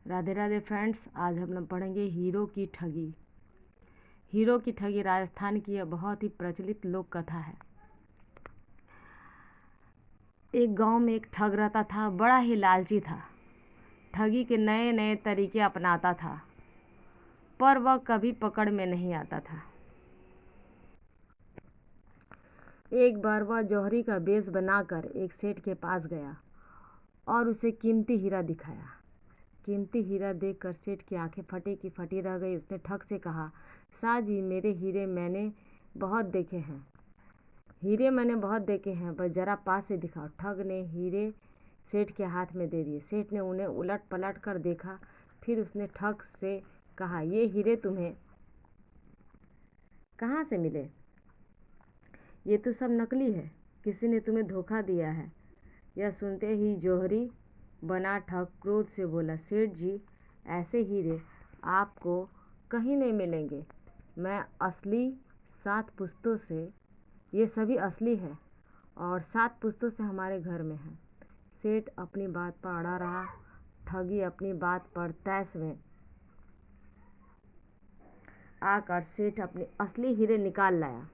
Radhe Radhe friends, आज हम लोग पढ़ेंगे हीरो की ठगी। हीरो की ठगी राजस्थान की यह बहुत ही प्रचलित लोक कथा है। एक गांव में एक ठग रहता था, बड़ा ही लालची था। ठगी के नए नए तरीके अपनाता था, पर वह कभी पकड़ में नहीं आता था। एक बार वह जौहरी का वेश बनाकर एक सेठ के पास गया और उसे कीमती हीरा दिखाया। कीमती हीरा देखकर सेठ की आंखें फटी की फटी रह गई। उसने ठग से कहा, शाह जी, मेरे हीरे मैंने बहुत देखे हैं, बस जरा पास से दिखाओ। ठग ने हीरे सेठ के हाथ में दे दिए। सेठ ने उन्हें उलट पलट कर देखा, फिर उसने ठग से कहा, ये हीरे तुम्हें कहाँ से मिले? ये तो सब नकली है, किसी ने तुम्हें धोखा दिया है। यह सुनते ही जौहरी बना ठग क्रोध से बोला, सेठ जी, ऐसे हीरे आपको कहीं नहीं मिलेंगे। मैं असली 7 पुश्तों से, ये सभी असली है और 7 पुश्तों से हमारे घर में है। सेठ अपनी बात पर अड़ा रहा। ठगी अपनी बात पर तैस में आकर सेठ अपने असली हीरे निकाल लाया।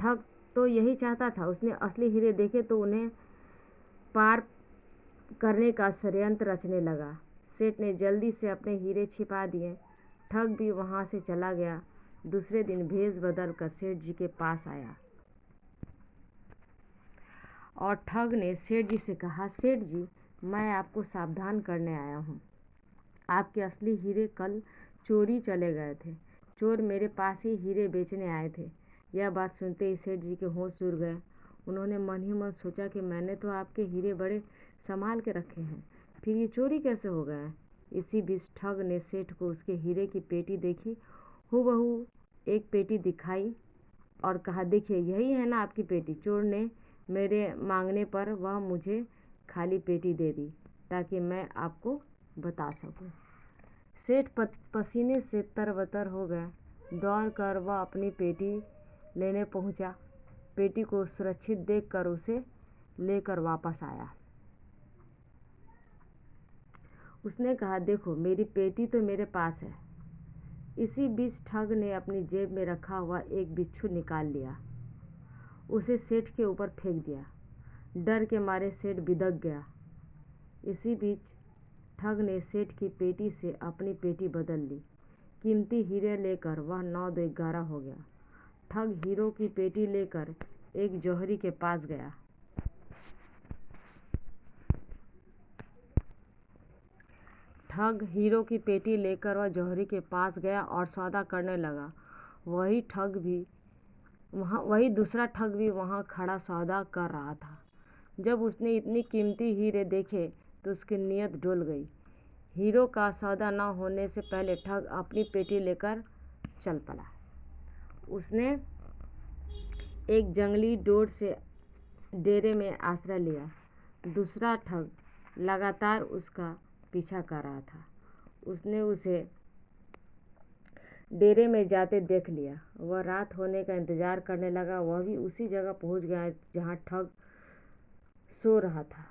ठग तो यही चाहता था, उसने असली हीरे देखे तो उन्हें पार करने का षड्यंत्र रचने लगा। सेठ ने जल्दी से अपने हीरे छिपा दिए। ठग भी वहां से चला गया। दूसरे दिन भेष बदल कर सेठ जी के पास आया और ठग ने सेठ जी से कहा, सेठ जी, मैं आपको सावधान करने आया हूँ। आपके असली हीरे कल चोरी चले गए थे। चोर मेरे पास ही हीरे बेचने आए थे। यह बात सुनते ही सेठ जी के होश उड़ गए। उन्होंने मन ही मन सोचा कि मैंने तो आपके हीरे बड़े संभाल के रखे हैं, फिर ये चोरी कैसे हो गए? इसी बीच ठग ने सेठ को उसके हीरे की पेटी देखी, हूबहू एक पेटी दिखाई और कहा, देखिए, यही है ना आपकी पेटी? चोर ने मेरे मांगने पर वह मुझे खाली पेटी दे दी ताकि मैं आपको बता सकूं। सेठ पसीने से तरबतर हो गए। दौड़ कर वह अपनी पेटी लेने पहुंचा। पेटी को सुरक्षित देखकर उसे लेकर वापस आया। उसने कहा, देखो, मेरी पेटी तो मेरे पास है। इसी बीच ठग ने अपनी जेब में रखा हुआ एक बिच्छू निकाल लिया, उसे सेठ के ऊपर फेंक दिया। डर के मारे सेठ बिदक गया। इसी बीच ठग ने सेठ की पेटी से अपनी पेटी बदल ली। कीमती हीरे लेकर वह 9-2-11 हो गया। ठग हीरो की पेटी लेकर एक जौहरी के पास गया। ठग हीरो की पेटी लेकर वह जौहरी के पास गया और सौदा करने लगा। वही दूसरा ठग भी वहाँ खड़ा सौदा कर रहा था। जब उसने इतनी कीमती हीरे देखे तो उसकी नीयत डोल गई। हीरो का सौदा न होने से पहले ठग अपनी पेटी लेकर चल पड़ा। उसने एक जंगली डोर से डेरे में आश्रय लिया। दूसरा ठग लगातार उसका पीछा कर रहा था। उसने उसे डेरे में जाते देख लिया। वह रात होने का इंतजार करने लगा। वह भी उसी जगह पहुंच गया जहां ठग सो रहा था।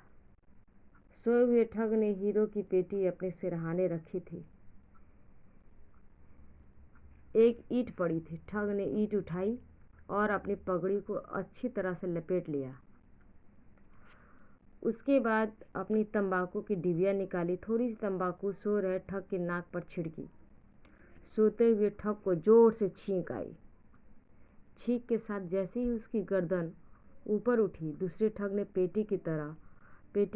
सोए हुए ठग ने हीरो की पेटी अपने सिरहाने रखी थी। एक ईंट पड़ी थी। ठग ने ईंट उठाई और अपनी पगड़ी को अच्छी तरह से लपेट लिया। उसके बाद अपनी तंबाकू की डिबिया निकाली। थोड़ी सी तंबाकू सो रहे ठग की नाक पर छिड़की। सोते हुए ठग को जोर से छींक आई। छींक के साथ जैसे ही उसकी गर्दन ऊपर उठी, दूसरे ठग ने पेटी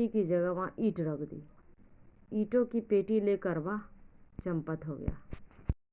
की जगह वहाँ ईंट रख दी। ईंटों की पेटी लेकर वह चंपत हो गया।